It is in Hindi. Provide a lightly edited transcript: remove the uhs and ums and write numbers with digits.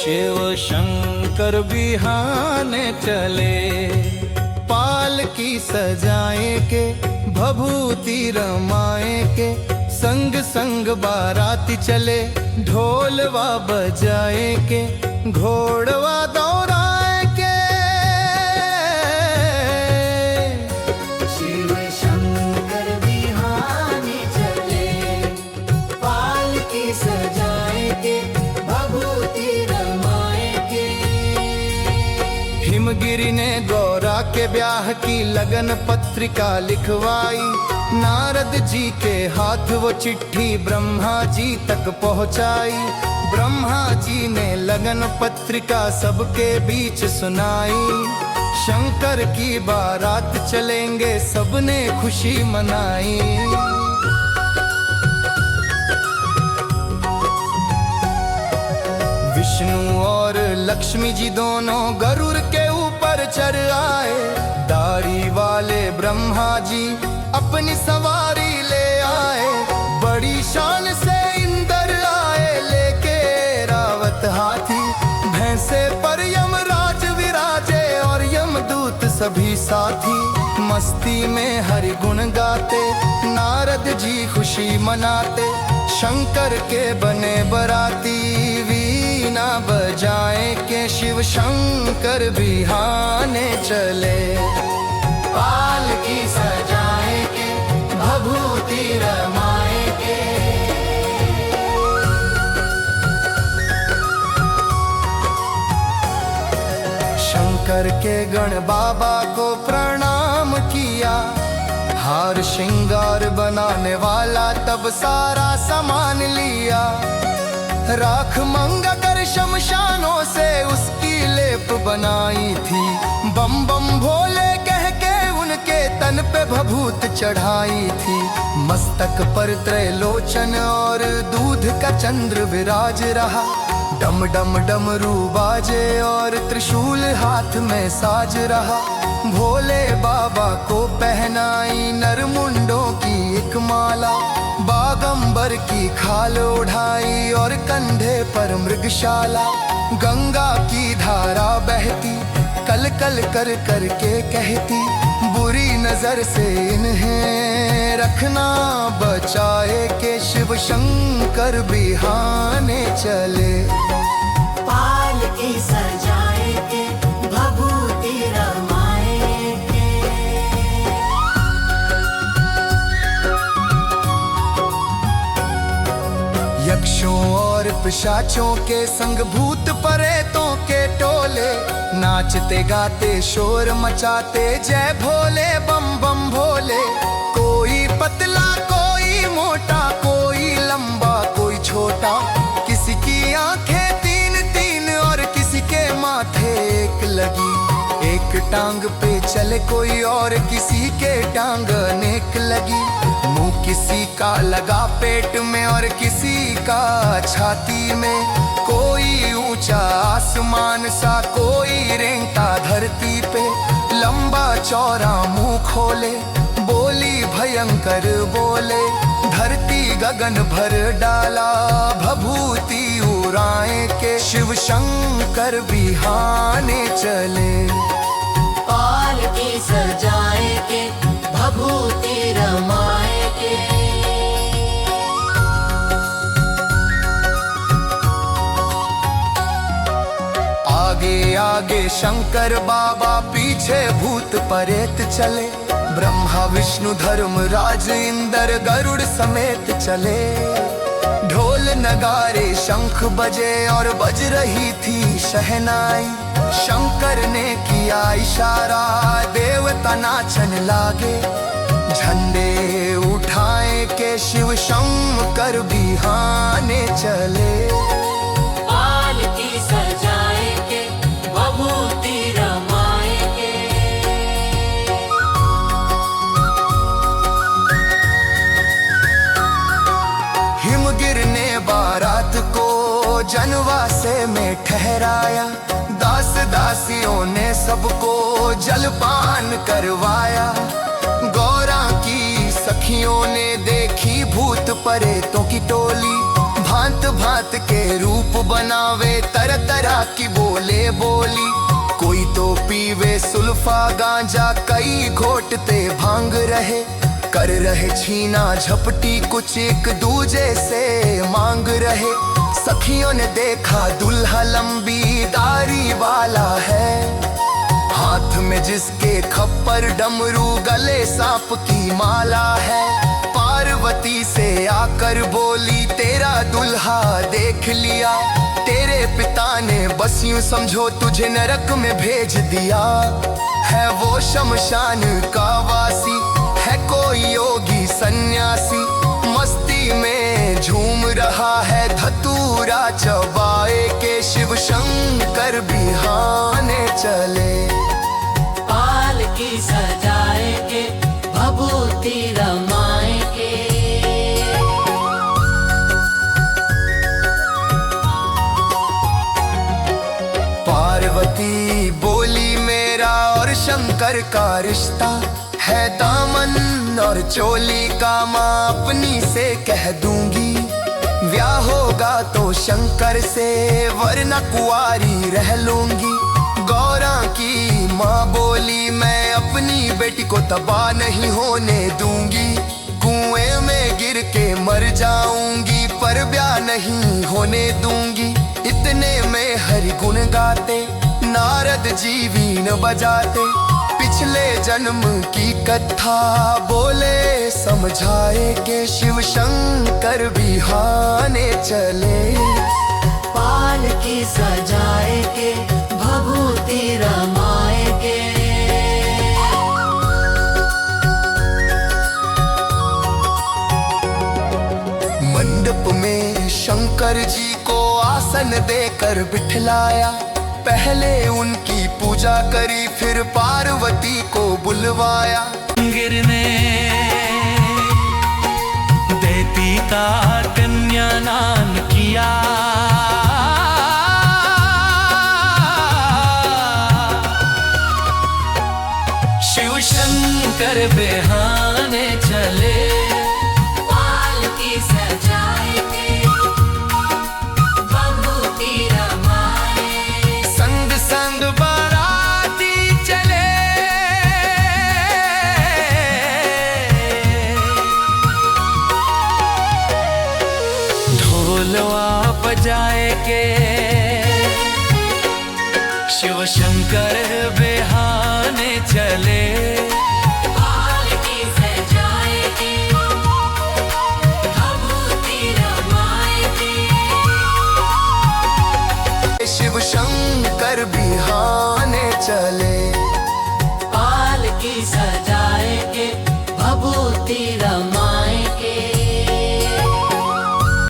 शिव शंकर बिहाने चले, पालकी सजाए के भभूति रमाए के, संग संग बाराती चले, ढोलवा बजाए के, घोड़वा दौड़ाए के। शिव शंकर बिहाने चले, पालकी सजाए के, भभूति रमाए के। हिमगिरी ने गौरा के ब्याह की लगन पत्रिका लिखवाई, नारद जी के हाथ वो चिट्ठी ब्रह्मा जी तक पहुंचाई। ब्रह्मा जी ने लगन पत्रिका सबके बीच सुनाई, शंकर की बारात चलेंगे सबने खुशी मनाई। विष्णु और लक्ष्मी जी दोनों गरुड़ के ऊपर चढ़ आए, दाढ़ी वाले ब्रह्मा जी अपनी सवारी ले आए। बड़ी शान से इंद्र आए लेके रावत हाथी, भैंसे पर यमराज विराजे और यमदूत सभी साथी। मस्ती में हरि गुण गाते, नारद जी खुशी मनाते, शंकर के बने बराती, वीणा बजाए के शिव शंकर बिहाने चले, पालकी सजाए के, भभूति रमाए के। शंकर के गण बाबा को प्रणाम किया, हार श्रृंगार बनाने वाला तब सारा सामान लिया। राख मंगा कर शमशानों से उसकी लेप बनाई थी, बम बम भोले कह के उनके तन पे भभूत चढ़ाई थी। मस्तक पर त्रैलोचन और दूध का चंद्र विराज रहा, डम डम डमरू बाजे और त्रिशूल हाथ में साज रहा। भोले बाबा को पहनाई नरमुंडों की एक माला, बागंबर की खाल उठाई और कंधे पर मृगशाला। गंगा की धारा बहती कल कल कर कर के कहती, बुरी नजर से इन्हें रखना बचाए के शिव शंकर बिहाने चले, पालकी सजाए के, भभूति रमाए के। यक्षों और पिशाचों के संग भूत प्रेतों के टोले, नाचते गाते शोर मचाते जय भोले बम बम भोले। कोई पतला कोई मोटा, कोई लंबा कोई छोटा, किसी की आंखें तीन तीन और किसी के माथे एक लगी। एक टांग पे चले कोई और किसी के टांग अनेक लगी। मुंह किसी का लगा पेट में और किसी का छाती में, कोई ऊंचा आसमान सा कोई रेंगता धरती पे। लंबा चौड़ा मुंह खोले बोली भयंकर बोले, धरती गगन भर डाला भभूति उड़ाए के शिव शंकर बिहाने चले, पालकी सजाए के, भभूति रमाए के। आगे आगे शंकर बाबा पीछे भूत प्रेत चले, ब्रह्मा विष्णु धर्मराज इंद्र गरुड़ समेत चले। ढोल नगारे शंख बजे और बज रही थी शहनाई, शंकर ने किया इशारा देवता नाचन लागे। झंडे उठाए के शिव शंकर बिहाने चले, पालकी सजाए के, भभूति रमाए के। हिमगिर ने बारात को जनवासे में ठहराया, दास दासियों ने सबको जलपान करवाया। गौरा की सखियों ने देखी भूत प्रेतों की टोली, भांति भांत भांत के रूप बनावे, तरह तरह की बोले बोली। कोई तो पीवे सुल्फा गांजा, कई घोटते भांग रहे। कर रहे छीना झपटी, कुछ एक दूजे से मांग रहे। सखियों ने देखा दूल्हा लंबी दाढ़ी वाला है, हाथ में जिसके खप्पर डमरू, गले सांप की माला है। पार्वती से आकर बोली, तेरा दूल्हा देख लिया। तेरे पिता ने बस यूं समझो तुझे नरक में भेज दिया। है वो शमशान का वासी, है कोई योगी सन्यासी, मस्ती में झूम रहा है। धतूरा चबाए के शिव शंकर बिहाने चले। पालकी सजाए के भभूति रमाए के। पार्वती बोली, मेरा और शंकर का रिश्ता है दामन और चोली का, माँ अपनी से कह दूंगी। ब्याह होगा तो शंकर से, वरना कुंवारी रह लूंगी। गौरा की माँ बोली, मैं अपनी बेटी को तबाह नहीं होने दूंगी। कुएं में गिर के मर जाऊंगी, पर ब्याह नहीं होने दूंगी। इतने में हरि गुण गाते, नारद जी वीण बजाते। पिछले जन्म की कथा बोले समझाए के, शिव शंकर बिहाने चले। पालकी सजाए के भभूति रमाए के। मंडप में शंकर जी को आसन देकर बिठलाया। पहले उनकी पूजा करी, फिर पार्वती को बुलवाया। गिरने देती का कन्यादान किया, शिव शंकर बिहाने चले। पालकी सजाए के भभूति रमाए। संग संग बाराती चले। ढोलवा बजाए के शिव शंकर बिहाने चले। पालकी सजाए के भभूति रमाए के। शिव शंकर बिहाने चले। पालकी सजाए के भभूति रमाए